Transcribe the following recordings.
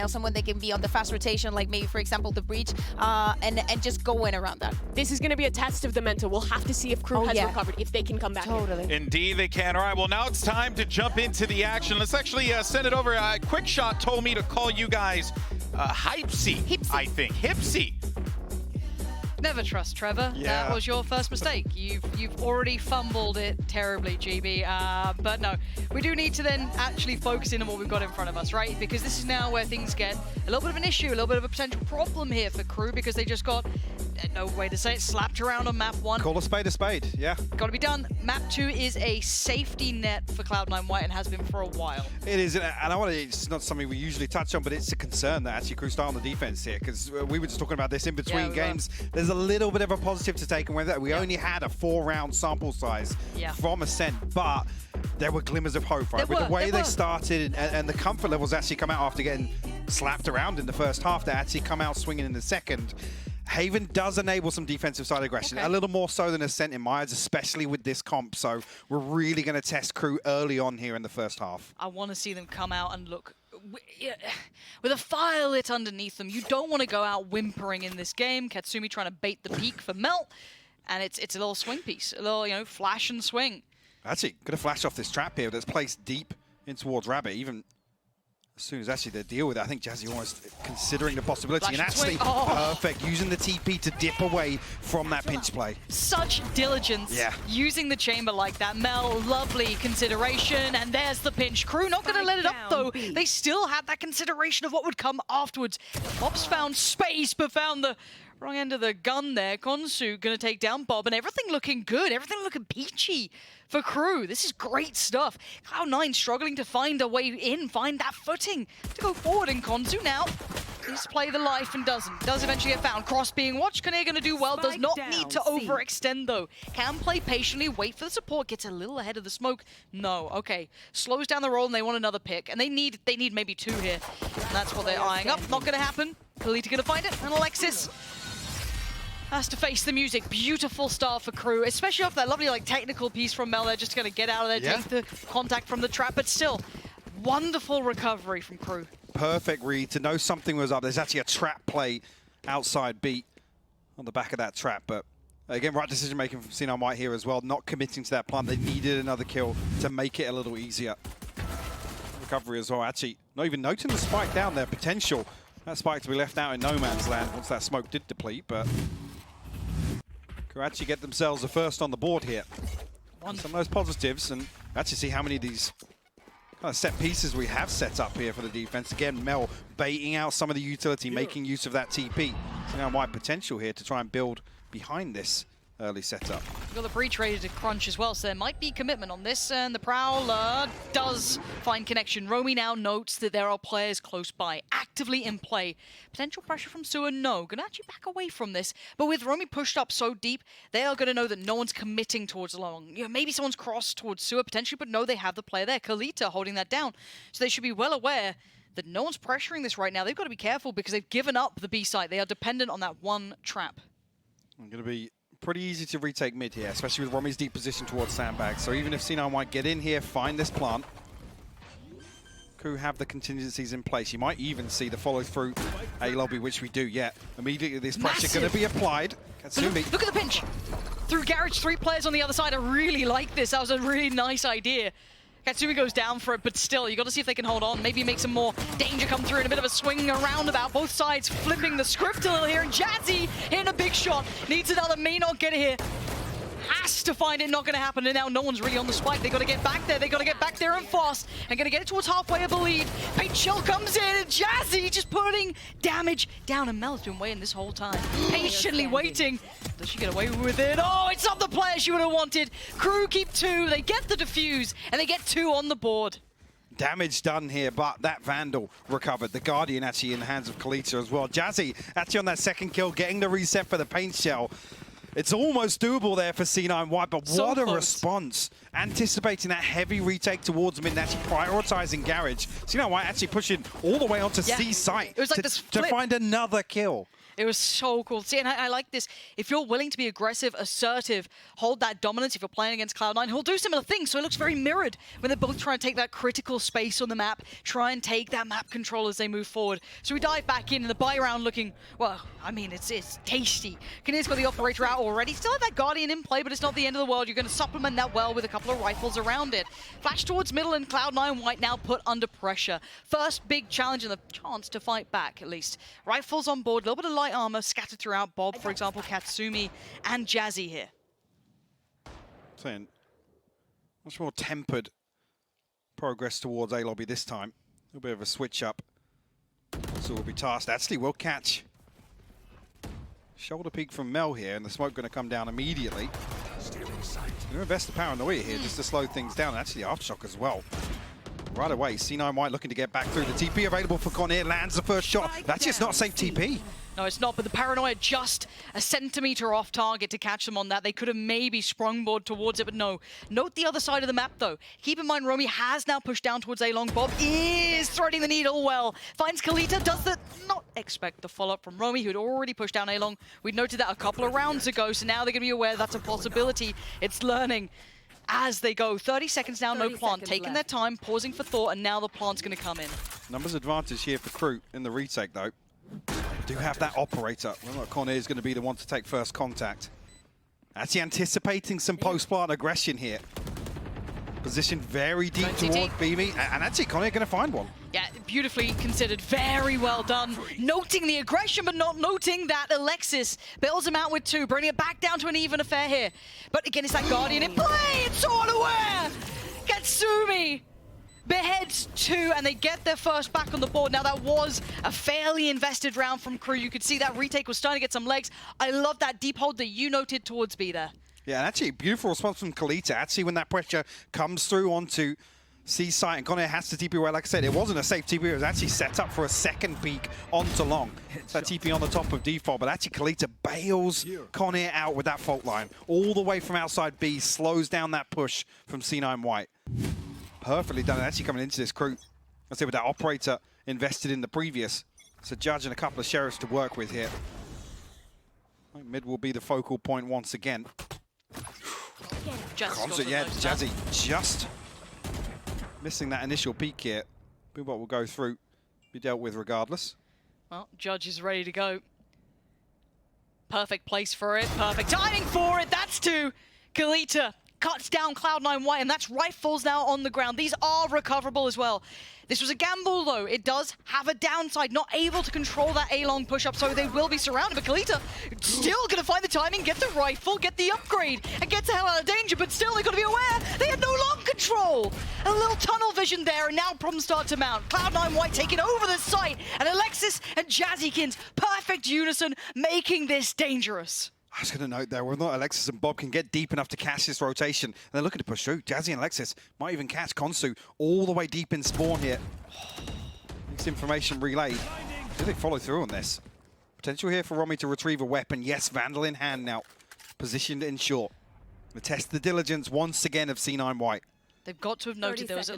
now, someone that can be on the fast rotation, like maybe, for example, the breach, and just go in around that. This is going to be a test of the mental. We'll have to see if KRU has recovered, if they can come back. Totally. Indeed, they can. All right, well, now it's time to jump into the action. Let's actually send it over. Quick Shot told me to call you guys Hypsy, I think. Hipsy. Never trust Trevor. Yeah. That was your first mistake. You've already fumbled it terribly, GB. But no, we do need to then actually focus in on what we've got in front of us, right? Because this is now where things get a little bit of an issue, a little bit of a potential problem here for KRU, because they just got, no way to say it, slapped around on map 1. Call a spade, yeah. Got to be done. Map 2 is a safety net for Cloud9 White and has been for a while. It is, and I want to, it's not something we usually touch on, but it's a concern that actually KRU start on the defense here, because we were just talking about this in between games. There's a little bit of a positive to take away that we only had a 4-round sample size from Ascent, but there were glimmers of hope, right? With the way they started and the comfort levels actually come out after getting slapped around in the first half, they actually come out swinging in the second. Haven does enable some defensive side aggression, a little more so than Ascent in my eyes, especially with this comp. So we're really going to test KRU early on here in the first half. I want to see them come out and look with a fire lit underneath them. You don't want to go out whimpering in this game. Katsumi trying to bait the peak for Melt, and it's a little swing piece, a little flash and swing. Actually, going to flash off this trap here that's placed deep in towards Rabbit, even as soon as actually they deal with it. I think Jazzy almost considering the possibility and actually perfect, using the TP to dip away from that pinch play. Such diligence using the chamber like that. Mel, lovely consideration, and there's the pinch. KRU not going to let it up though. They still had that consideration of what would come afterwards. Bob's found space, but found the wrong end of the gun there. Konsu going to take down Bob, and everything looking good, everything looking peachy for KRU. This is great stuff. Cloud9 struggling to find a way in, find that footing to go forward, and Konsu now needs to play the life and does eventually get found. Cross being watched. Kinnear going to do well, does not need to overextend though. Can play patiently, wait for the support, gets a little ahead of the smoke. No, okay. Slows down the roll and they want another pick, and they need maybe 2 here. And that's what they're eyeing up. Not going to happen. Kalita going to find it, and Alexis has to face the music. Beautiful start for KRU, especially off that lovely technical piece from Mel there, just going to get out of there, take the contact from the trap, but still, wonderful recovery from KRU. Perfect read to know something was up. There's actually a trap play outside beat on the back of that trap, but again, right decision making from C9 White here as well, not committing to that plant. They needed another kill to make it a little easier. Recovery as well, actually not even noting the spike down there, potential. That spike to be left out in no man's land once that smoke did deplete, but KRU actually get themselves the first on the board here. Some of those positives, and actually see how many of these kind of set pieces we have set up here for the defense. Again, Mel baiting out some of the utility, making use of that TP. So now White potential here to try and build behind this early setup. We've got the breach ready to crunch as well, so there might be commitment on this, and the Prowler does find connection. Romy now notes that there are players close by, actively in play. Potential pressure from Sewer, no. Gonna actually back away from this, but with Romy pushed up so deep, they are gonna know that no one's committing towards the long. Maybe someone's crossed towards Sewer potentially, but no, they have the player there. Kalita holding that down, so they should be well aware that no one's pressuring this right now. They've got to be careful because they've given up the B site. They are dependent on that one trap. I'm gonna be pretty easy to retake mid here, especially with Romy's deep position towards sandbags. So even if C9 White get in here, find this plant, KRU have the contingencies in place. You might even see the follow through A lobby, which we do yet. Immediately this pressure going to be applied. Katsumi. Look at the pinch. Through Garage, 3 players on the other side. I really like this. That was a really nice idea. Katsumi goes down for it, but still, you got to see if they can hold on. Maybe make some more danger come through in a bit of a swing around about both sides, flipping the script a little here. And Jazzy hitting a big shot. Needs another, may not get it here. Has to find it, not going to happen. And now no one's really on the spike. They got to get back there. They got to get back there and fast. And going to get it towards halfway, I believe. Paint Shell comes in, and Jazzy just putting damage down. And Mel's been waiting this whole time, patiently waiting. Does she get away with it? Oh, it's not the player she would have wanted. KRU keep 2. They get the defuse, and they get 2 on the board. Damage done here, but that Vandal recovered. The Guardian actually in the hands of Kalita as well. Jazzy actually on that second kill, getting the reset for the Paint Shell. It's almost doable there for C9 White, but so what a close. Response. Anticipating that heavy retake towards mid and actually prioritizing Garage. C9 White actually pushing all the way onto C site It was like this to find another kill. It was so cool to see, and I like this. If you're willing to be aggressive, assertive, hold that dominance, if you're playing against Cloud9, he'll do similar things, so it looks very mirrored when they're both trying to take that critical space on the map, try and take that map control as they move forward. So we dive back in the buy round looking, well, I mean, it's tasty. Kinnear's got the operator out already, still have that Guardian in play, but it's not the end of the world. You're going to supplement that well with a couple of rifles around it. Flash towards middle, and Cloud9 White now put under pressure. First big challenge and the chance to fight back, at least. Rifles on board, a little bit of light armor scattered throughout. Bob, for example, Katsumi, and Jazzy here. Saying much more tempered progress towards A lobby this time. A little bit of a switch up. So we'll be tasked. Actually, we'll catch shoulder peek from Mel here, and the smoke going to come down immediately. Going to invest the paranoia here just to slow things down. Actually, aftershock as well. Right away, C9 White looking to get back through. The TP available for Conair, lands the first shot. That's just not safe TP. No, it's not, but the paranoia just a centimeter off target to catch them on that. They could have maybe sprungboard towards it, but no. Note the other side of the map, though. Keep in mind, Romy has now pushed down towards A-Long. Bob is threading the needle well. Finds Kalita, does the not expect the follow-up from Romy, who had already pushed down A-Long. We noted that a couple of rounds ago, so now they're going to be aware that's a possibility. It's learning as they go. 30 seconds now, no plant. Taking their time, pausing for thought, and now the plant's going to come in. Numbers advantage here for KRU in the retake, though. Do have that operator. Well, Conair is going to be the one to take first contact. Actually anticipating some post-plant aggression here. Positioned very deep towards BB, and actually Conair going to find one. Yeah, beautifully considered, very well done. Noting the aggression, but not noting that Alexis bails him out with two, bringing it back down to an even affair here. But again, it's that Guardian in play, it's so unaware! Katsumi beheads two, and they get their first back on the board. Now, that was a fairly invested round from KRU. You could see that retake was starting to get some legs. I love that deep hold that you noted towards B there. Yeah, and actually, beautiful response from Kalita. Actually, when that pressure comes through onto C site, and Conair has to TP away. Like I said, it wasn't a safe TP. It was actually set up for a second peek onto long. That TP on the top of default, but actually Kalita bails Conair out with that fault line. All the way from outside B, slows down that push from C9 White. Perfectly done, and actually coming into this KRU, I say with that operator invested in the previous. So Judge and a couple of sheriffs to work with here. Mid will be the focal point once again. Concert, yeah, Jazzy just missing that initial peak here. Boobot will go through, be dealt with regardless. Well, Judge is ready to go. Perfect place for it, perfect timing for it. That's to Kalita. Cuts down Cloud9 White, and that's rifles now on the ground. These are recoverable as well. This was a gamble, though. It does have a downside, not able to control that A-Long push-up, so they will be surrounded. But Kalita still going to find the timing, get the rifle, get the upgrade, and get the hell out of danger, but still they've got to be aware. They had no long control. A little tunnel vision there, and now problems start to mount. Cloud9 White taking over the site, and Alexis and Jazzykins, perfect unison, making this dangerous. I was going to note there, whether or not Alexis and Bob can get deep enough to catch this rotation. And they're looking to push through. Jazzy and Alexis might even catch Konsu all the way deep in spawn here. Next information relayed. Do they follow through on this? Potential here for Romy to retrieve a weapon. Yes, Vandal in hand now. Positioned in short. We test the diligence once again of C9 White. They've got to have noted there was,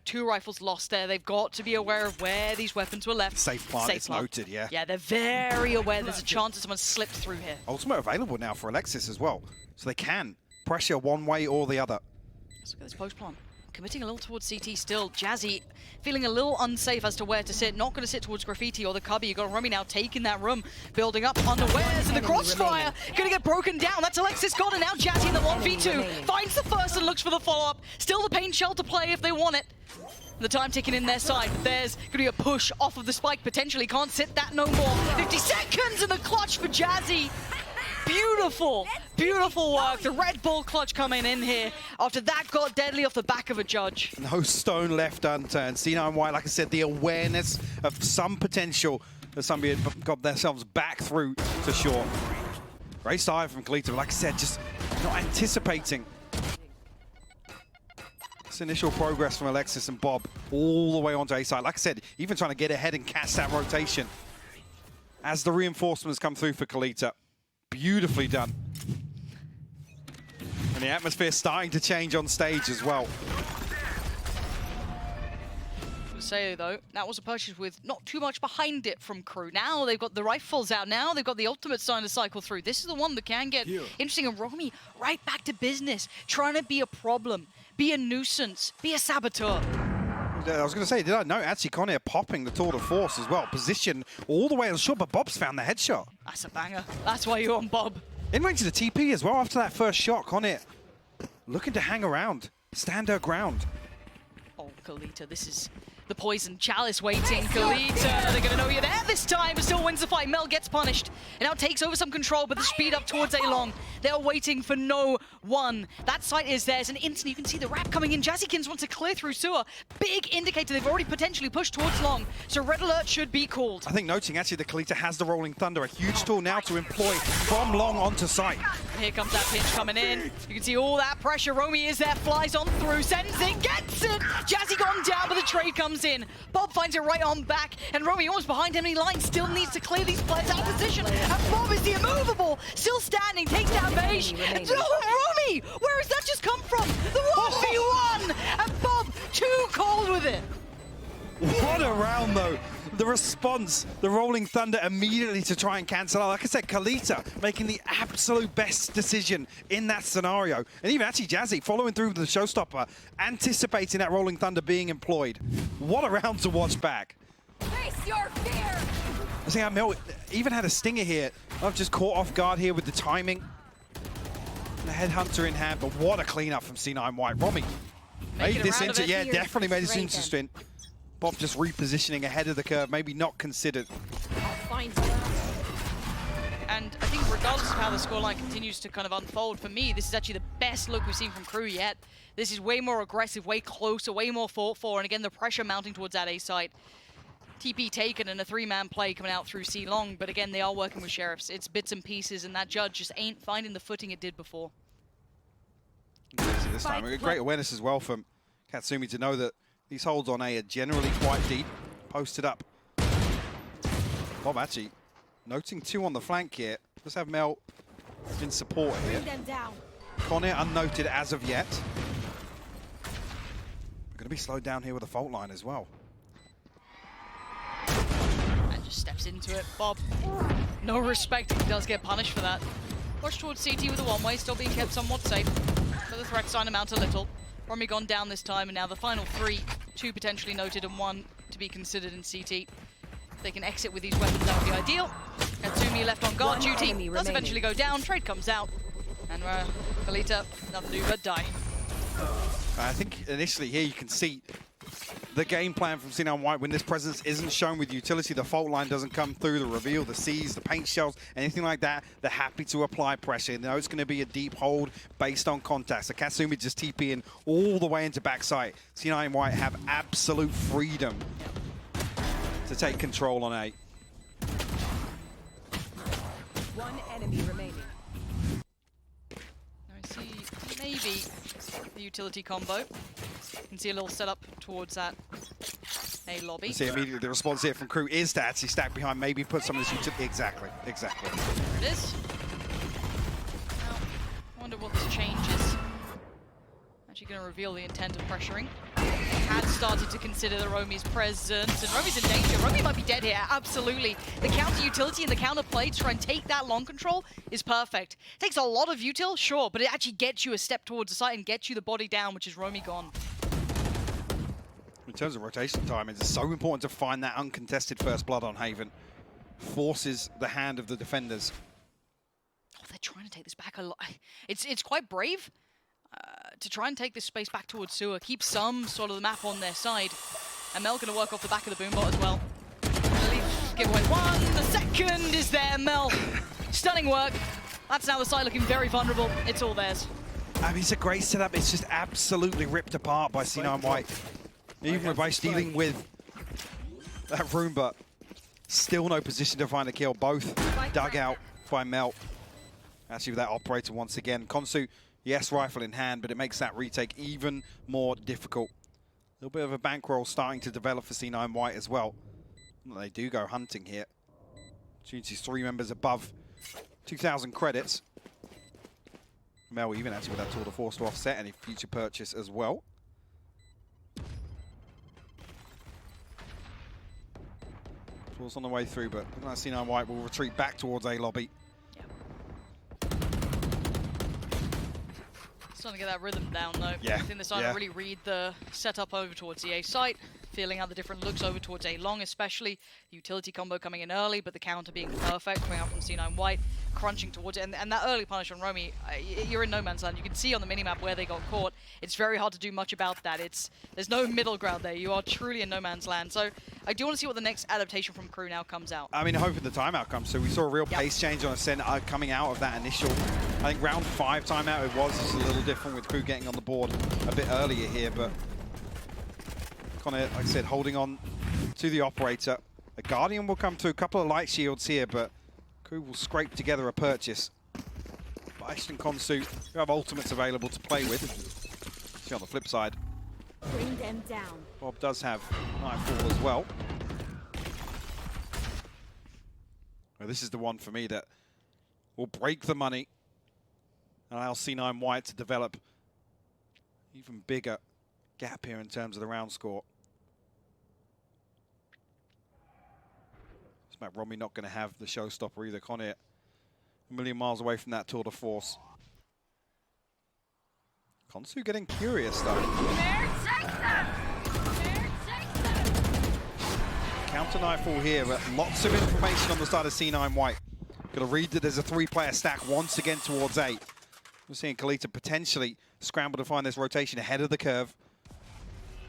two rifles lost there. They've got to be aware of where these weapons were left. Safe plant, it's noted, yeah. Yeah, they're very aware there's a chance that someone slipped through here. Ultimate available now for Alexis as well. So they can pressure one way or the other. Let's look at this post plant. Committing a little towards CT still. Jazzy feeling a little unsafe as to where to sit. Not going to sit towards Graffiti or the Cubby. You've got Romy now taking that room. Building up unawares, and the crossfire going to get broken down. That's Alexis got it now. Jazzy in the 1v2. Finds the first and looks for the follow-up. Still the paint shell to play if they want it. The time ticking in their side. There's going to be a push off of the spike. Potentially can't sit that no more. 50 seconds in the clutch for Jazzy. Beautiful, beautiful work. The Red Bull clutch coming in here after that got deadly off the back of a Judge. No stone left unturned. C9 White, like I said, the awareness of some potential that somebody had got themselves back through to shore. Great style from Kalita, but like I said, just not anticipating this initial progress from Alexis and Bob all the way onto A side. Like I said, even trying to get ahead and catch that rotation as the reinforcements come through for Kalita. Beautifully done. And the atmosphere starting to change on stage as well. say, though, that was a purchase with not too much behind it from KRU. Now they've got the rifles out. Now they've got the ultimate starting to cycle through. This is the one that can get interesting. And Romy right back to business, trying to be a problem, be a nuisance, be a saboteur. I was going to say, did I know actually Conair popping the tour de force as well. Position all the way on the shore, but Bob's found the headshot. That's a banger. That's why you're on Bob. In range of the TP as well after that first shot. Conair looking to hang around, stand her ground. Oh, Kalita, this is the poison chalice waiting. Kalita, they're going to know you're there this time, but still wins the fight. Mel gets punished and now takes over some control, but the speed up towards A-Long. They're waiting for no one. That site is theirs, and instantly you can see the wrap coming in. Jazzykins wants to clear through sewer. Big indicator they've already potentially pushed towards Long, so red alert should be called. I think noting actually that Kalita has the Rolling Thunder, a huge tool now to employ from Long onto site. And here comes that pinch coming in. You can see all that pressure. Romy is there, flies on through, sends it, gets it. Jazzy gone down, but the trade comes in. Bob finds it right on back, and Romy almost behind enemy line, still needs to clear these players out of position. And Bob is the immovable, still standing, takes down Beige. Romy, where has that just come from? The 1v1, and Bob too cold with it. What a round though. The response, the Rolling Thunder immediately to try and cancel out. Like I said, Kalita making the absolute best decision in that scenario. And even actually Jazzy following through with the showstopper, anticipating that Rolling Thunder being employed. What a round to watch back. Face your fear. I think Mel even had a stinger here. I've just caught off guard here with the timing. The headhunter in hand, but what a cleanup from C9 White. Romy made this into, yeah, definitely made this interesting. Bob just repositioning ahead of the curve, maybe not considered. And I think regardless of how the scoreline continues to kind of unfold, for me, this is actually the best look we've seen from KRU yet. This is way more aggressive, way closer, way more fought for, and again, the pressure mounting towards that A site. TP taken and a three-man play coming out through C Long, but again, they are working with Sheriffs. It's bits and pieces, and that judge just ain't finding the footing it did before. This time, great awareness as well from Katsumi to know that these holds on A are generally quite deep, posted up. Bob actually noting two on the flank here. Let's have Mel in support here. Conair unnoted as of yet. We're going to be slowed down here with a fault line as well. And just steps into it. Bob, no respect, he does get punished for that. Push towards CT with a one-way, still being kept somewhat safe. But the threat sign amount a little. Romy gone down this time, and now the final three, two potentially noted and one to be considered in CT. If they can exit with these weapons, that would be ideal. Katsumi left on guard duty, does eventually go down, trade comes out, and Kalita, nothing to do but die. I think initially here you can see the game plan from C9 White when this presence isn't shown with utility, the fault line doesn't come through, the reveal, the C's, the paint shells, anything like that, they're happy to apply pressure. They know it's going to be a deep hold based on contact. So Katsumi just TPing all the way into backside. C9 White have absolute freedom to take control on A. One enemy remaining. I see maybe the utility combo. You can see a little setup towards that A lobby. See immediately the response here from KRU is to actually stack behind, maybe put some of this utility. Exactly. There it is. Now, I wonder what this change is. Actually going to reveal the intent of pressuring. Had started to consider the Romy's presence, and Romy's in danger. Romy might be dead here, absolutely. The counter utility and the counter play to try and take that long control is perfect. Takes a lot of util, sure, but it actually gets you a step towards the site and gets you the body down, which is Romy gone. In terms of rotation time, it's so important to find that uncontested first blood on Haven. Forces the hand of the defenders. Oh, they're trying to take this back a lot. It's quite brave. To try and take this space back towards sewer, keep some sort of the map on their side. And Mel going to work off the back of the boombot as well. Give away one, the second is there, Mel. Stunning work. That's now the side looking very vulnerable. It's all theirs. I mean, it's a great setup. It's just absolutely ripped apart by C9 White. Even by dealing with that room, but still no position to find a kill. Both dug out by Mel. Actually, with that operator once again. Konsu, yes, rifle in hand, but it makes that retake even more difficult. A little bit of a bankroll starting to develop for C9 White as well. They do go hunting here. Opportunities 3 members above 2,000 credits. Mel even actually with that tour de force to offset any future purchase as well. was on the way through, but looking like C9 White will retreat back towards A lobby. Starting to get that rhythm down, though. Yeah. I think they're starting to really read the setup over towards the A site, feeling how the different looks over towards A long, especially. Utility combo coming in early, but the counter being perfect, coming out from C9 White, crunching towards it. And that early punish on Romy, you're in no man's land. You can see on the minimap where they got caught. It's very hard to do much about that. There's no middle ground there. You are truly in no man's land. So I do want to see what the next adaptation from KRU now comes out. I mean, hoping the timeout comes. So we saw a real pace change on Ascent coming out of that initial, I think round 5 timeout it was. It's a little different with KRU getting on the board a bit earlier here, but Connor, like I said, holding on to the operator. A Guardian will come through, a couple of light shields here, but KRU will scrape together a purchase. Baish and Konsu, who have ultimates available to play with. See on the flip side, Bring them down. Bob does have Nightfall as well. Well, this is the one for me that will break the money and allow C9 White to develop even bigger gap here in terms of the round score. Matt Romy not going to have the showstopper either. Connor a million miles away from that tour de force. Konsu getting curious though. Counter Nightfall here, but lots of information on the side of C9 White. Got to read that there's a 3-player stack once again towards A. We're seeing Kalita potentially scramble to find this rotation ahead of the curve,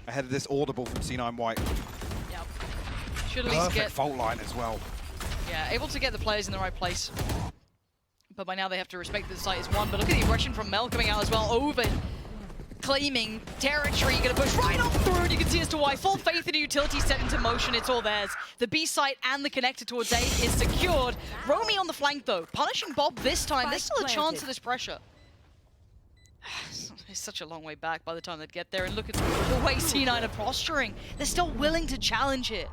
ahead of this audible from C9 White. Should at least Perfect get fault line as well. Yeah, able to get the players in the right place. But by now they have to respect that the site is one. But look at the aggression from Mel coming out as well. Over claiming territory, gonna push right on through, and you can see as to why. Full faith in the utility set into motion, it's all theirs. The B site and the connector towards A is secured. Romy on the flank though, punishing Bob this time. There's still a chance of this pressure. It's such a long way back by the time they'd get there, and look at the way C9 are posturing. They're still willing to challenge it.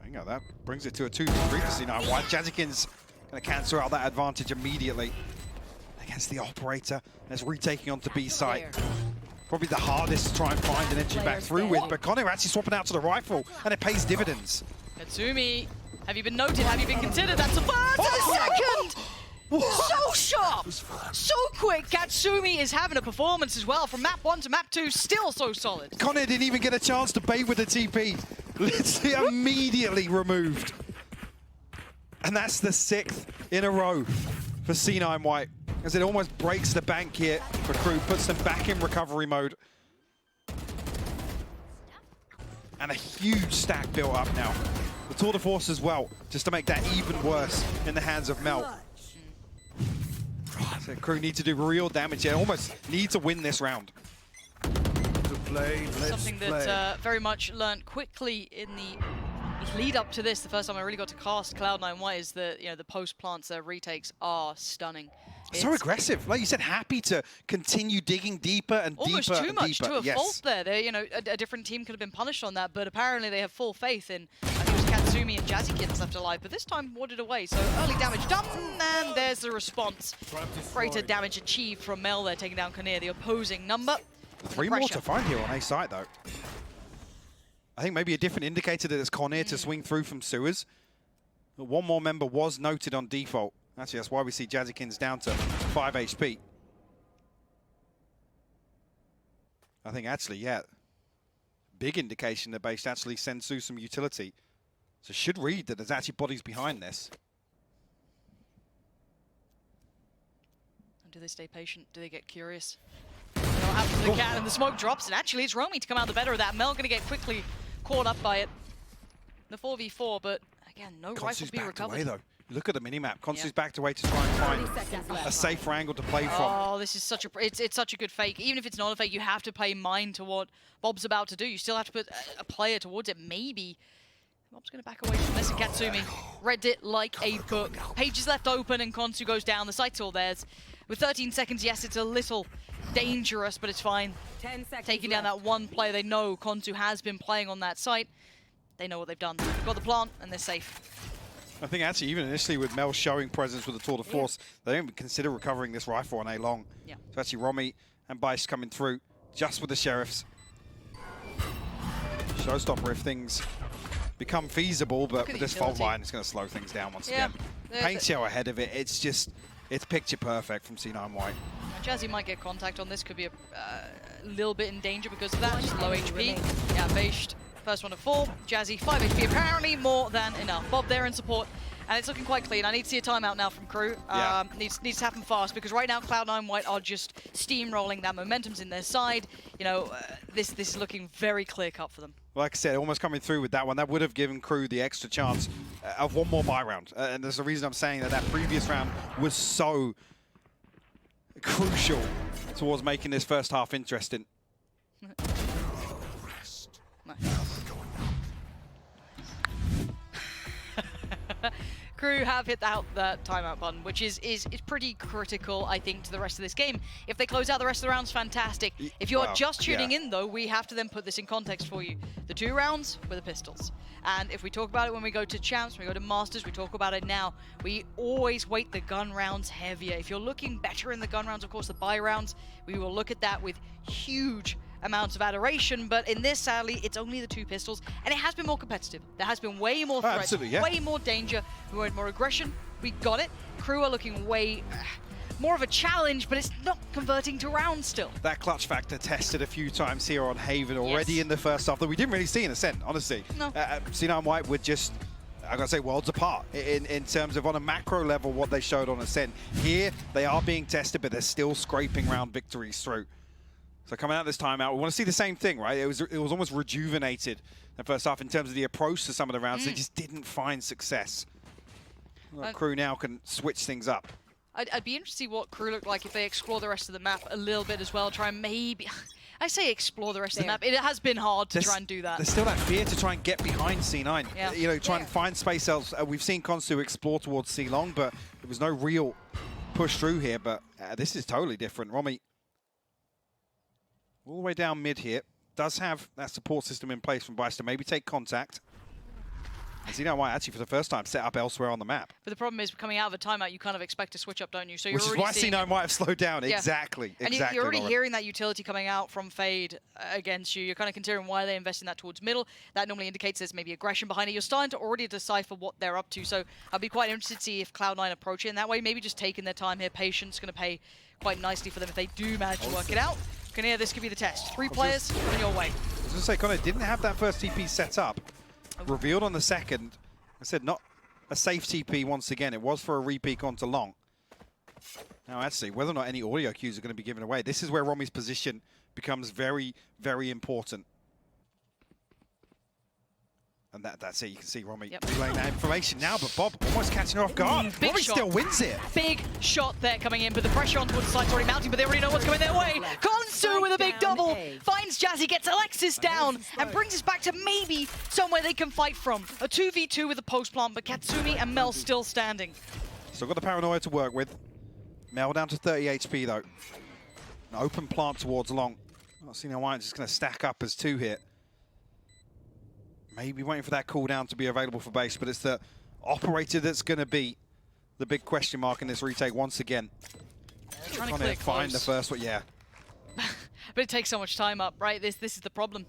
You know, that brings it to a 2-3 for C9 White. Jazikin's going to cancel out that advantage immediately against the operator. And it's retaking onto B site. Probably the hardest to try and find an entry back through with, but Connor actually swapping out to the rifle, and it pays dividends. Katsumi, have you been noted? Have you been considered? That's the first and the second! So sharp! So quick! Katsumi is having a performance as well. From map 1 to map 2, still so solid. Connor didn't even get a chance to bait with the TP. Literally immediately removed. And that's the 6th in a row for C9 White, as it almost breaks the bank here for KRU, puts them back in recovery mode. And a huge stack built up now. The tour de force as well, just to make that even worse in the hands of Mel. So KRU need to do real damage here, almost need to win this round. Something that very much learned quickly in the lead up to this. The first time I really got to cast Cloud9 White is that, you know, the post plants, their retakes are stunning. So aggressive, like you said, happy to continue digging deeper and almost deeper too and much deeper. to a fault there. They, you know, a different team could have been punished on that, but apparently they have full faith in, I think it was Katsumi and Jazzykin left alive, but this time warded away. So early damage done, and there's the response. Greater damage achieved from Mel there, taking down Kinnear, the opposing number. 3 more to find here on A site though. I think maybe a different indicator that it's Conir to swing through from sewers. But 1 more member was noted on default. Actually, that's why we see Jazzykin's down to 5 HP. I think actually, yeah, big indication that Base actually sends through some utility. So should read that there's actually bodies behind this. And do they stay patient? Do they get curious? What happens to the cat, and the smoke drops, and actually it's Romy to come out the better of that. Mel gonna get quickly caught up by it. The 4v4, but again, no rifle to be recovered. Away, though. Look at the minimap. Konsu's backed away to try and find a safer angle to play from. Oh, this is such a it's such a good fake. Even if it's not a fake, you have to pay mind to what Bob's about to do. You still have to put a player towards it. Maybe Bob's going to back away from this, and Katsumi read it like a book. Page is left open, and Konsu goes down. The site's all theirs. With 13 seconds, yes, it's a little dangerous, but it's fine. 10 seconds Taking down that one player, they know Konsu has been playing on that site. They know what they've done. They've got the plant, and they're safe. I think actually even initially with Mel showing presence with the tour de force, they don't even consider recovering this rifle on A long. Yeah. So actually Romy and Baish coming through just with the sheriffs. Showstopper if things become feasible, but at with the this fault utility. line, it's going to slow things down once Yeah. again. Paint shell ahead of it. It's just, it's picture perfect from C9 White. Jazzy might get contact on this, could be a little bit in danger because of that. Just low HP. remaining. Yeah, Bashed, first one to fall. Jazzy, 5 HP, apparently more than enough. Bob there in support, and it's looking quite clean. I need to see a timeout now from KRU. Yeah. Needs to happen fast because right now Cloud9 White are just steamrolling. That momentum's in their side. You know, this is looking very clear cut for them. Like I said, almost coming through with that one. That would have given KRU the extra chance of one more buy round. And there's a reason I'm saying that previous round was so crucial towards making this first half interesting. KRU have hit out that timeout button, which is pretty critical, I think, to the rest of this game. If they close out the rest of the rounds, fantastic. If you're Wow, just tuning yeah. in, though, we have to then put this in context for you. The 2 rounds were the pistols. And if we talk about it when we go to champs, when we go to masters, we talk about it now, we always weight the gun rounds heavier. If you're looking better in the gun rounds, of course, the buy rounds, we will look at that with huge amounts of adoration, but in this, sadly, it's only the 2 pistols, and it has been more competitive. There has been way more threats, absolutely, yeah. way more danger, we wanted more aggression. We got it. KRU are looking way more of a challenge, but it's not converting to rounds still. That clutch factor tested a few times here on Haven already Yes. in the first half that we didn't really see in Ascent, honestly. No. C9 White were just, I gotta say, worlds apart in terms of on a macro level what they showed on Ascent. Here, they are being tested, but they're still scraping round victories through. So coming out this timeout, we want to see the same thing, right? It was almost rejuvenated in the first half in terms of the approach to some of the rounds. They just didn't find success. Well, KRU now can switch things up. I'd be interested to see what KRU look like if they explore the rest of the map a little bit as well. Try and maybe... I say explore the rest of the map. It has been hard to try and do that. There's still that fear to try and get behind C9. Yeah. You know, try and find space else. We've seen Konsu explore towards C long, but there was no real push through here. But this is totally different. Romy, all the way down mid here, does have that support system in place from Bice to maybe take contact. And C9 White actually for the first time set up elsewhere on the map. But the problem is, coming out of a timeout, you kind of expect to switch up, don't you? So Which you're is already why seeing C9 White have slowed down. Yeah. Exactly. And Exactly. you're already Lauren. hearing that utility coming out from Fade against you. You're kind of considering why they're investing that towards middle. That normally indicates there's maybe aggression behind it. You're starting to already decipher what they're up to. So I'd be quite interested to see if Cloud9 approach it in that way. Maybe just taking their time here. Patience going to pay quite nicely for them if they do manage to work it out. Kinnear, this could be the test. 3 players on your way. I was going to say, Connor didn't have that first TP set up. Revealed on the second. I said not a safe TP once again. It was for a repeat onto long. Now, actually, whether or not any audio cues are going to be given away, this is where Romy's position becomes very, very important. And that's it. You can see Romy relaying that information now, but Bob almost catching her off guard. Big Romy shot. still wins it. Big shot there coming in, but the pressure on towards the side's already mounting, but they already know what's coming their way. Konsu with a big double, finds Jazzy, gets Alexis down, and brings us back to maybe somewhere they can fight from. A 2v2 with a post plant, but Katsumi and Mel still standing. Still got the paranoia to work with. Mel down to 30 HP though. An open plant towards long. Oh, C9 White just going to stack up as 2 here. Maybe waiting for that cooldown to be available for base, but it's the operator that's going to be the big question mark in this retake once again. Trying to clear find close. the first one, yeah. But it takes so much time up, right? This is the problem.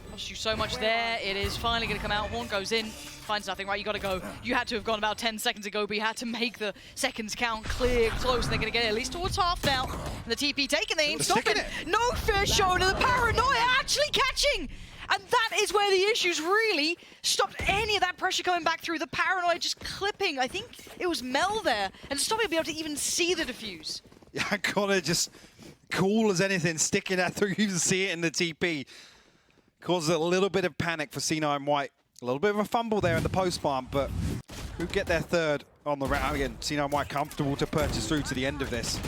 Cost you so much there. It is finally going to come out. Horn goes in, finds nothing, right? You got to go. You had to have gone about 10 seconds ago, but you had to make the seconds count clear, close, and they're going to get it at least towards half now. And the TP taken, they ain't They're sticking stopping. it. No fair show to the paranoia actually catching. And that is where the issues really stopped any of that pressure coming back through. The paranoia just clipping. I think it was Mel there, and stopping being able to even see the defuse. Yeah, Connor just cool as anything, sticking that through. You can see it in the TP. Causes a little bit of panic for C9 White. A little bit of a fumble there in the post plant, but who get their third on the round. Again, C9 White comfortable to purchase through to the end of this.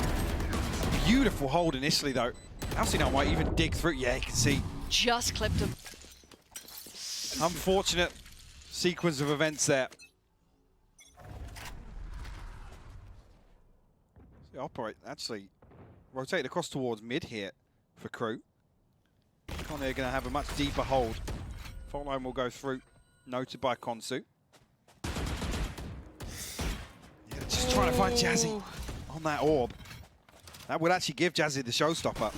Beautiful hold initially, though. Now C9 White even dig through. Yeah, you can see. Just clipped him. Unfortunate sequence of events there. So operate, actually, rotate across towards mid here for KRU. Connor going to have a much deeper hold. Fault line will go through, noted by Konsu. Yeah, just trying to find Jazzy on that orb. That would actually give Jazzy the showstopper.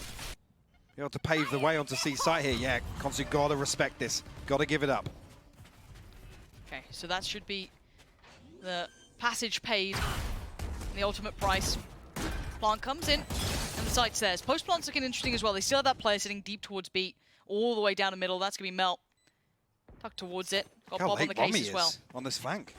Be able to pave the way onto C site here. Yeah, Konsu gotta respect this. Gotta give it up. Okay, so that should be the passage paid, the ultimate price. Plant comes in, and the site's theirs. Post plant's looking interesting as well. They still have that player sitting deep towards B, all the way down the middle. That's going to be Melt. Tuck towards it. Got How Bob on late the case Romy as well. is on this flank.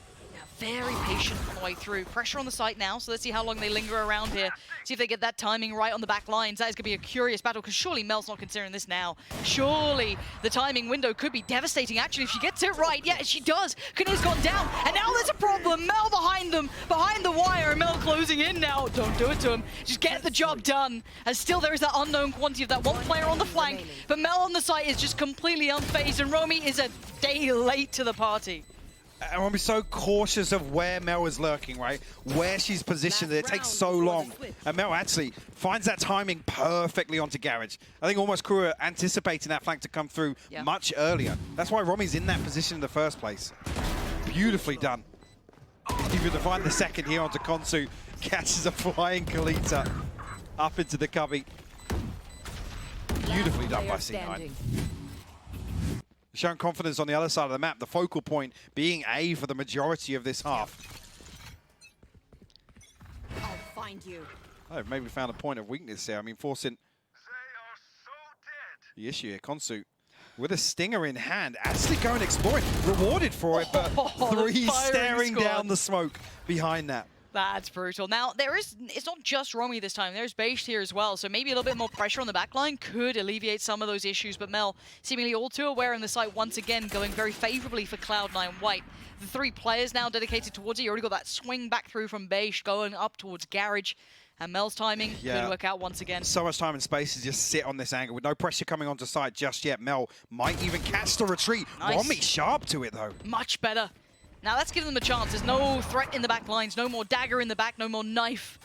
Very patient on the way through. Pressure on the site now, so let's see how long they linger around here. See if they get that timing right on the back lines. That is going to be a curious battle, because surely Mel's not considering this now. Surely the timing window could be devastating, actually, if she gets it right. Yeah, she does. Kaneer's gone down, and now there's a problem. Mel behind them, behind the wire, and Mel closing in now. Don't do it to him. Just get the job done. And still there is that unknown quantity of that one player on the flank, but Mel on the site is just completely unfazed, and Romy is a day late to the party. And we'll be so cautious of where Mel is lurking, right? Where she's positioned. It takes so long. And Mel actually finds that timing perfectly onto Garage. I think almost KRU are anticipating that flank to come through much earlier. That's why Romy's in that position in the first place. Beautifully done. Even to find the second here onto Konsu. Catches a flying Kalita up into the cubby. Beautifully done by C9. Showing confidence on the other side of the map, the focal point being A for the majority of this half. I'll find you. Oh, maybe found a point of weakness there. I mean, forcing the issue here. Konsu with a stinger in hand, actually going exploring, rewarded for it, but three staring down the smoke behind that. That's brutal. Now, it's not just Romy this time. There's Based here as well, so maybe a little bit more pressure on the backline could alleviate some of those issues, but Mel seemingly all too aware in the site once again, going very favorably for Cloud9 White. The 3 players now dedicated towards it. You already got that swing back through from Based going up towards Garage, and Mel's timing could work out once again. So much time and space to just sit on this angle with no pressure coming onto site just yet. Mel might even catch the retreat. Nice. Romy sharp to it, though. Much better. Now let's give them a chance. There's no threat in the back lines, no more dagger in the back, no more knife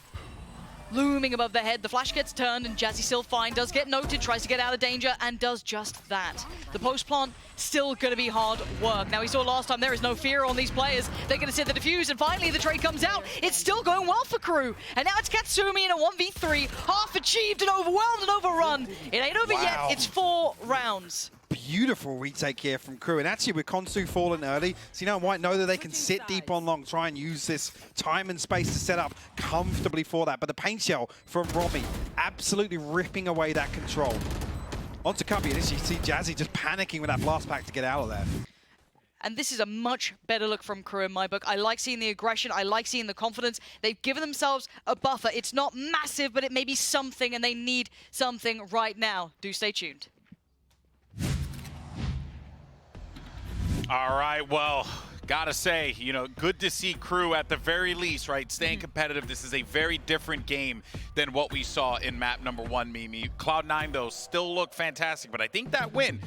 looming above their head. The flash gets turned and Jazzy still fine, does get noted, tries to get out of danger and does just that. The post plant still going to be hard work. Now we saw last time there is no fear on these players. They're going to sit the defuse and finally the trade comes out. It's still going well for KRU. And now it's Katsumi in a 1v3, half achieved and overwhelmed and overrun. It ain't over yet, it's 4 rounds. Beautiful retake here from KRU, and actually with Konsu falling early, C9 White know that they can sit deep on long, try and use this time and space to set up comfortably for that, but the paint shell from Romy absolutely ripping away that control. Onto Cubby, and you see Jazzy just panicking with that blast pack to get out of there. And this is a much better look from KRU in my book. I like seeing the aggression. I like seeing the confidence. They've given themselves a buffer. It's not massive, but it may be something, and they need something right now. Do stay tuned. All right, well, gotta say, you know, good to see KRU at the very least, right, staying competitive. This is a very different game than what we saw in map number 1, Mimi. Cloud9, though, still look fantastic, but I think that win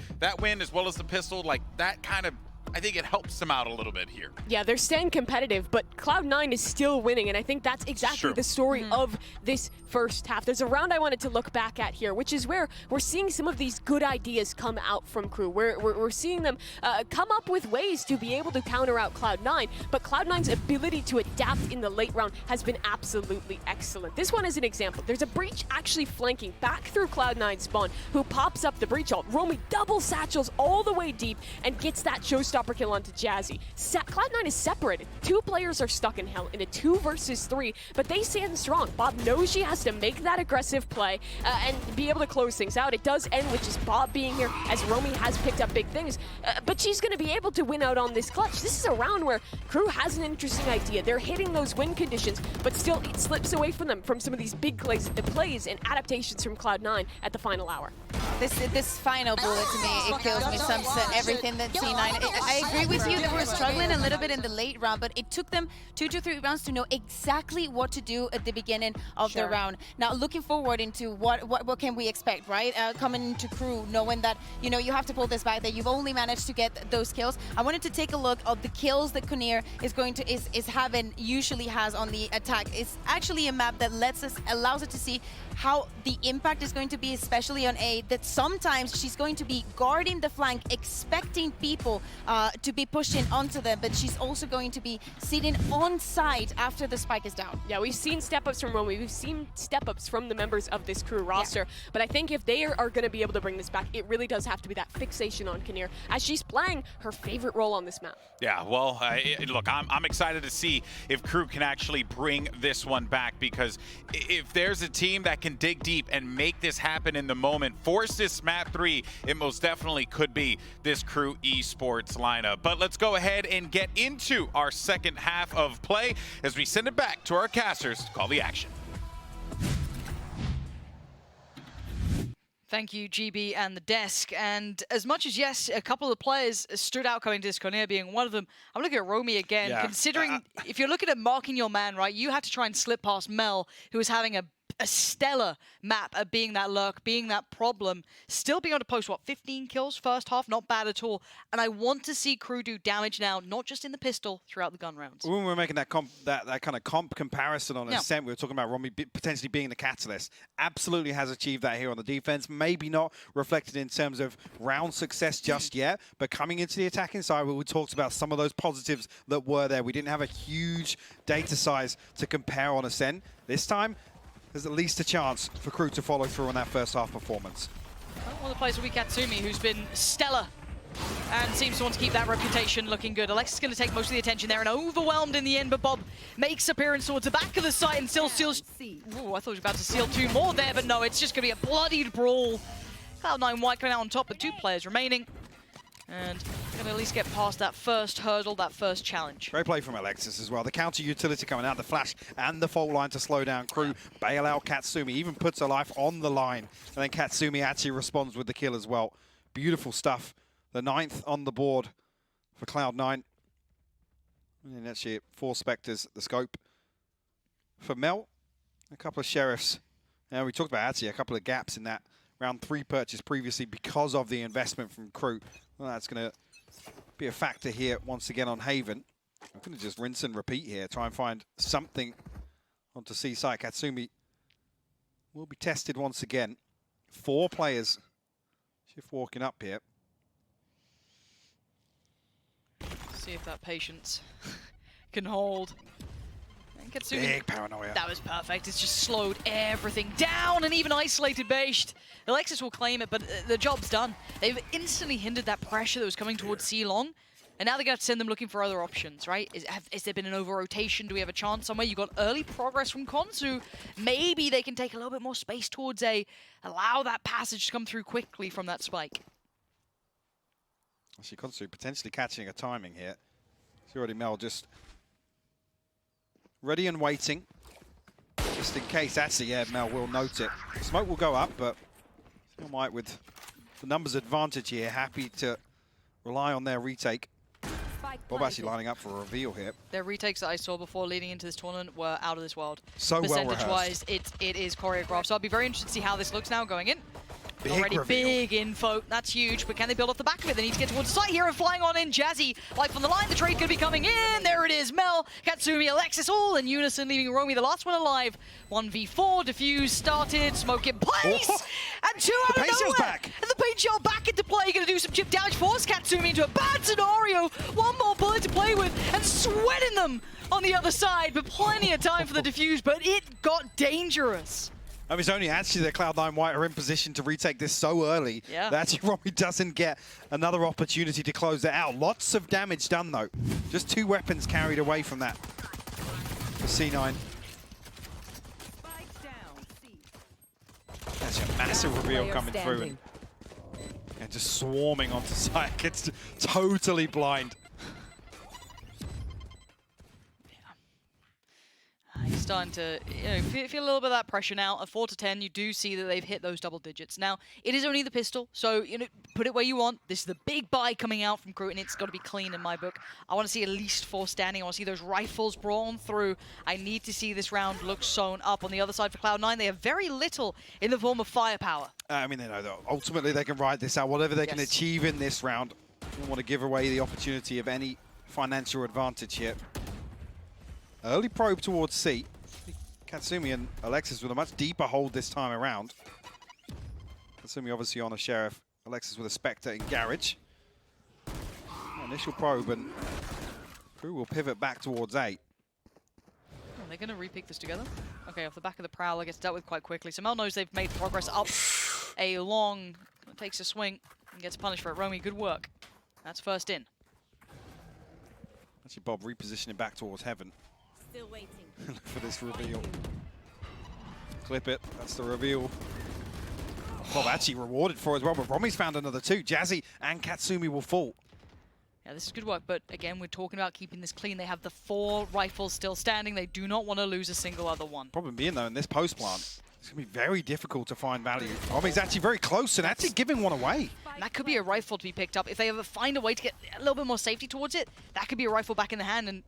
as well as the pistol, like, that kind of, I think it helps them out a little bit here. Yeah, they're staying competitive, but Cloud9 is still winning, and I think that's exactly the story of this first half. There's a round I wanted to look back at here, which is where we're seeing some of these good ideas come out from KRU. We're seeing them come up with ways to be able to counter out Cloud9, but Cloud9's ability to adapt in the late round has been absolutely excellent. This one is an example. There's a Breach actually flanking back through Cloud9 spawn, who pops up the Breach ult. Romy double satchels all the way deep and gets that showstopper kill onto Jazzy. Cloud9 is separated. 2 players are stuck in hell in a 2 versus 3, but they stand strong. Bob knows she has to make that aggressive play and be able to close things out. It does end with just Bob being here, as Romy has picked up big things, but she's going to be able to win out on this clutch. This is a round where KRU has an interesting idea. They're hitting those win conditions, but still it slips away from them from some of these big plays and adaptations from Cloud9 at the final hour. This final bullet to me, it kills me. Sunset everything that C9. I agree with you. They were struggling a little bit in the late round, but it took them 2 to 3 rounds to know exactly what to do at the beginning of the round. Now, looking forward into what can we expect, right? Coming into KRU, knowing that you have to pull this back. That you've only managed to get those kills. I wanted to take a look at the kills that Kaneer usually has on the attack. It's actually a map that allows us to see how the impact is going to be, especially on A, that sometimes she's going to be guarding the flank, expecting people to be pushed in onto them, but she's also going to be sitting on side after the spike is down. Yeah, we've seen step-ups from Romy. We've seen step-ups from the members of this KRU roster. But I think if they are going to be able to bring this back, it really does have to be that fixation on Kinnear as she's playing her favorite role on this map. Yeah, well, look, I'm excited to see if KRU can actually bring this one back, because if there's a team that can dig deep and make this happen in the moment, force this map 3, it most definitely could be this KRU esports lineup. But let's go ahead and get into our second half of play as we send it back to our casters to call the action. Thank you, GB and the desk. And as much as, yes, a couple of players stood out coming to this, Kinnear being one of them, I'm looking at Romy again, considering if you're looking at marking your man, right, you had to try and slip past Mel, who was having a stellar map at being that lurk, being that problem, still being able to post, what, 15 kills first half? Not bad at all. And I want to see KRU do damage now, not just in the pistol, throughout the gun rounds. When we were making that kind of comp comparison on Ascent, we were talking about Romy potentially being the catalyst. Absolutely has achieved that here on the defense. Maybe not reflected in terms of round success just yet, but coming into the attacking side, we talked about some of those positives that were there. We didn't have a huge data size to compare on Ascent. This time, there's at least a chance for KRU to follow through on that first half performance. One of the players will be Katsumi, who's been stellar and seems to want to keep that reputation looking good. Alexis is going to take most of the attention there and overwhelmed in the end, but Bob makes appearance towards the back of the site and still steals... Ooh, I thought he was about to steal 2 more there, but no, it's just going to be a bloodied brawl. Cloud9 White coming out on top with 2 players remaining. And going to at least get past that first hurdle, that first challenge. Great play from Alexis as well. The counter utility coming out, the flash and the fault line to slow down KRU. Bail out Katsumi, even puts her life on the line. And then Katsumi actually responds with the kill as well. Beautiful stuff. The 9th on the board for Cloud9. And actually 4 Spectres, the scope. For Mel, a couple of Sheriffs. Now we talked about actually a couple of gaps in that round 3 purchase previously because of the investment from KRU. Well, that's going to be a factor here once again on Haven. I'm going to just rinse and repeat here, try and find something onto C-side. Katsumi will be tested once again. 4 players shift walking up here. See if that patience can hold. And Katsumi, Big paranoia. that was perfect. It's just slowed everything down and even isolated Bashed. Alexis will claim it, but the job's done. They've instantly hindered that pressure that was coming towards C-Long. And now they got to send them looking for other options, right? Has there been an over-rotation? Do we have a chance somewhere? You got early progress from Konsu. Maybe they can take a little bit more space towards allow that passage to come through quickly from that spike. Actually, Konsu potentially catching a timing here. It's already Mel just ready and waiting. Just in case, actually, yeah, Mel will note it. Smoke will go up, but White with the numbers advantage here, happy to rely on their retake. Bob actually lining up for a reveal here. Their retakes that I saw before leading into this tournament were out of this world. So well rehearsed. Percentage-wise, it is choreographed. So I'll be very interested to see how this looks now going in. Big Already reveal. big info. That's huge, but can they build off the back of it? They need to get towards the site here and flying on in. Jazzy, life on the line. The trade could be coming in. There it is. Mel, Katsumi, Alexis, all in unison, leaving Romy the last one alive. 1v4, defuse started, smoke in place, and 2 out of nowhere. Back. And the paint shell back into play. Going to do some chip damage, force Katsumi into a bad scenario. 1 more bullet to play with, and sweating them on the other side. But plenty of time for the defuse, but it got dangerous. I mean, it's only actually that Cloud9 White are in position to retake this so early that actually Romy doesn't get another opportunity to close it out. Lots of damage done, though. Just 2 weapons carried away from that. For C9. That's a massive reveal coming through. And just swarming onto site. It's totally blind. He's starting to feel a little bit of that pressure now. At 4 to 10, you do see that they've hit those double digits. Now, it is only the pistol, so put it where you want. This is the big buy coming out from KRU, and it's got to be clean in my book. I want to see at least 4 standing. I want to see those rifles brawn through. I need to see this round look sewn up. On the other side for Cloud9, they have very little in the form of firepower. I mean, they know that ultimately they can ride this out. Whatever they can achieve in this round, they don't want to give away the opportunity of any financial advantage here. Early probe towards C. Katsumi and Alexis with a much deeper hold this time around. Katsumi obviously on a Sheriff. Alexis with a Spectre in Garage. Initial probe, and KRU will pivot back towards 8. Are they going to repick this together? Okay, off the back of the Prowler gets dealt with quite quickly. So Mel knows they've made progress up a long, takes a swing and gets punished for it. Romy, good work. That's first in. Actually, Bob repositioning back towards Heaven. Still waiting. Look for this reveal. Clip it. That's the reveal. Bob actually rewarded for it as well, but Romy's found another 2. Jazzy and Katsumi will fall. Yeah, this is good work, but again, we're talking about keeping this clean. They have the 4 rifles still standing. They do not want to lose a single other one. Problem being, though, in this post plant, it's going to be very difficult to find value. Romy's actually very close and actually giving one away. And that could be a rifle to be picked up. If they ever find a way to get a little bit more safety towards it, that could be a rifle back in the hand. And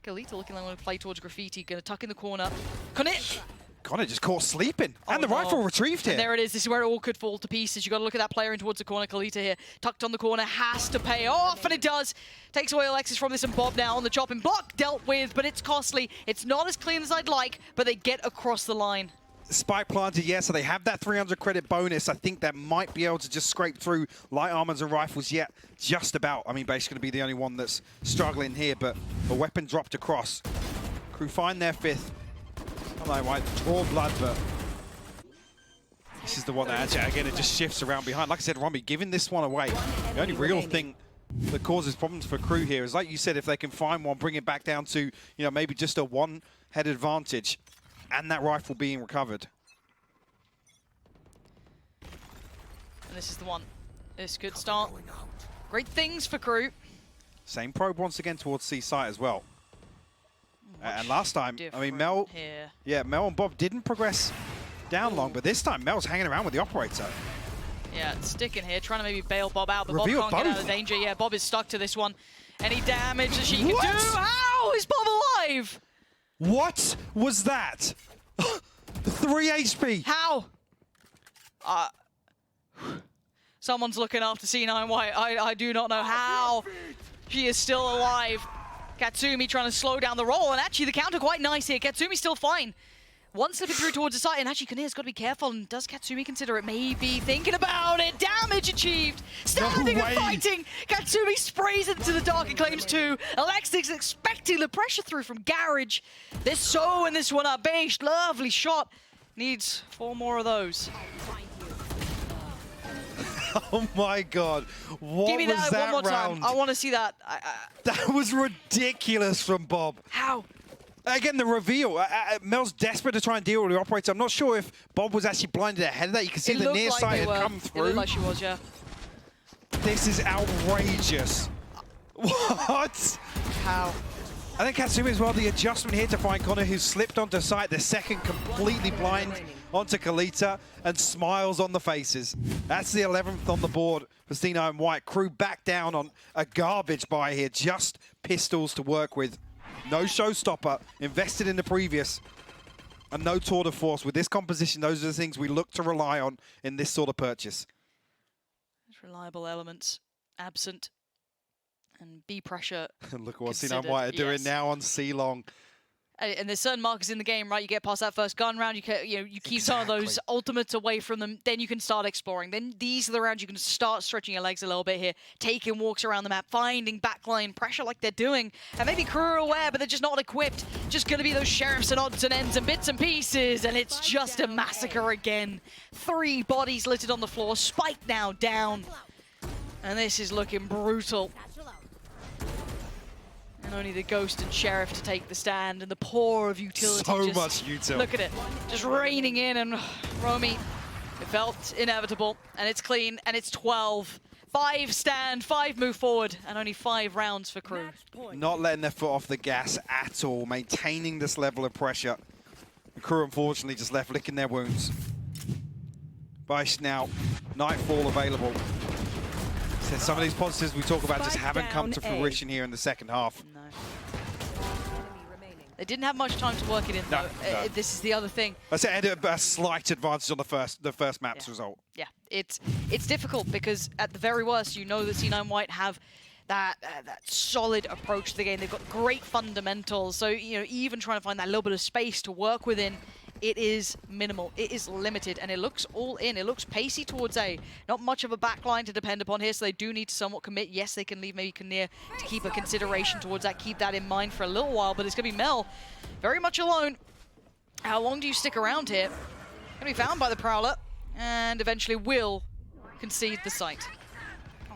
Kalita looking like they want to play towards Graffiti. Going to tuck in the corner. Connect! Connor just caught sleeping, and the rifle retrieved here. And there it is. This is where it all could fall to pieces. You got to look at that player in towards the corner. Kalita here, tucked on the corner, has to pay off, and it does. Takes away Alexis from this, and Bob now on the chopping block, dealt with, but it's costly. It's not as clean as I'd like, but they get across the line. Spike planted, yeah, so they have that 300 credit bonus. I think that might be able to just scrape through light armors and rifles yet. Just about. I mean, basically going to be the only one that's struggling here, but a weapon dropped across. KRU find their 5th. I might draw blood, but this is the one that actually, again, it just shifts around behind. Like I said, Romy giving this one away. The only real thing that causes problems for KRU here is, like you said, if they can find one, bring it back down to, maybe just a 1-head advantage, and that rifle being recovered. And this is the one. This could start great things for KRU. Same probe once again towards C site as well. And last time, I mean, Mel and Bob didn't progress down long, but this time Mel's hanging around with the operator. Yeah, it's sticking here, trying to maybe bail Bob out, but Reveal Bob can't get out both. of danger. Yeah, Bob is stuck to this one. Any damage that she can do? What? How is Bob alive? What was that? 3 HP. How? Someone's looking after C9 White. I do not know how she is still alive. Katsumi trying to slow down the roll, and actually the counter quite nice here. Katsumi's still fine. One slipping through towards the side, and actually Kanea's got to be careful. And does Katsumi consider it? Maybe thinking about it. Damage achieved. Standing and fighting. Katsumi sprays into the dark and claims 2. Alexis expecting the pressure through from Garage. They're sewing this one up. Beige, lovely shot. Needs 4 more of those. Oh my God! What Give me was that one more round? time. I want to see that. That was ridiculous from Bob. How? Again, the reveal. Mel's desperate to try and deal with the operator. I'm not sure if Bob was actually blinded ahead of that. You can see the near side had come It through. looked like she was, yeah. This is outrageous. What? How? I think Katsumi as well, the adjustment here to find Connor, who slipped onto site, the second completely blind onto Kalita, and smiles on the faces. That's the 11th on the board for C9 White. KRU back down on a garbage buy here, just pistols to work with. No showstopper, invested in the previous, and no tour de force. With this composition, those are the things we look to rely on in this sort of purchase. Reliable elements absent. And B pressure. Look what C9 White are doing now on C-Long. And there's certain markers in the game, right? You get past that first gun round, you keep some of those ultimates away from them, then you can start exploring. Then these are the rounds you can start stretching your legs a little bit here, taking walks around the map, finding backline pressure like they're doing. And maybe KRU are aware, but they're just not equipped. Just going to be those sheriffs and odds and ends and bits and pieces, and it's just a massacre again. 3 bodies littered on the floor, Spike now down. And this is looking brutal. And only the Ghost and Sheriff to take the stand, and the poor of utility. So much utility. Look at it, just raining in, and Romy, it felt inevitable, and it's clean, and it's 12. 5 stand, 5 move forward, and only 5 rounds for KRU. Not letting their foot off the gas at all, maintaining this level of pressure. The KRU, unfortunately, just left licking their wounds. Bice now, Nightfall available. So some of these positives we talk about just haven't come to fruition here in the second half. No. They didn't have much time to work it in, though. No. This is the other thing. I said a slight advantage on the first map's result. Yeah, it's difficult because at the very worst, you know that C9 White have that solid approach to the game. They've got great fundamentals, so even trying to find that little bit of space to work within it is minimal. It is limited, and it looks all in. It looks pacey towards A. Not much of a backline to depend upon here, so they do need to somewhat commit. Yes, they can leave maybe Kinnear to keep a consideration towards that. Keep that in mind for a little while, but it's going to be Mel very much alone. How long do you stick around here? Going to be found by the Prowler, and eventually will concede the site.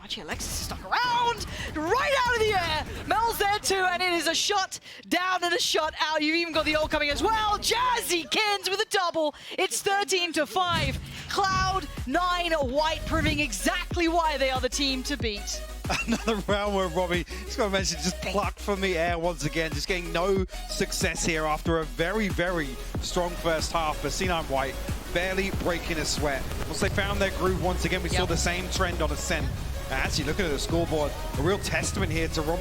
Oh, actually, Alexis is stuck around, right out of the air. Mel's there too, and it is a shot down and a shot out. You've even got the ult coming as well. Jazzy Kins with a double. It's 13-5. Cloud9 White proving exactly why they are the team to beat. Another round where Robbie, just got to mention, just plucked from the air once again, just getting no success here after a very, very strong first half. But C9 White barely breaking a sweat. Once they found their groove once again, we saw the same trend on Ascent. Actually, looking at the scoreboard, a real testament here to Robbie.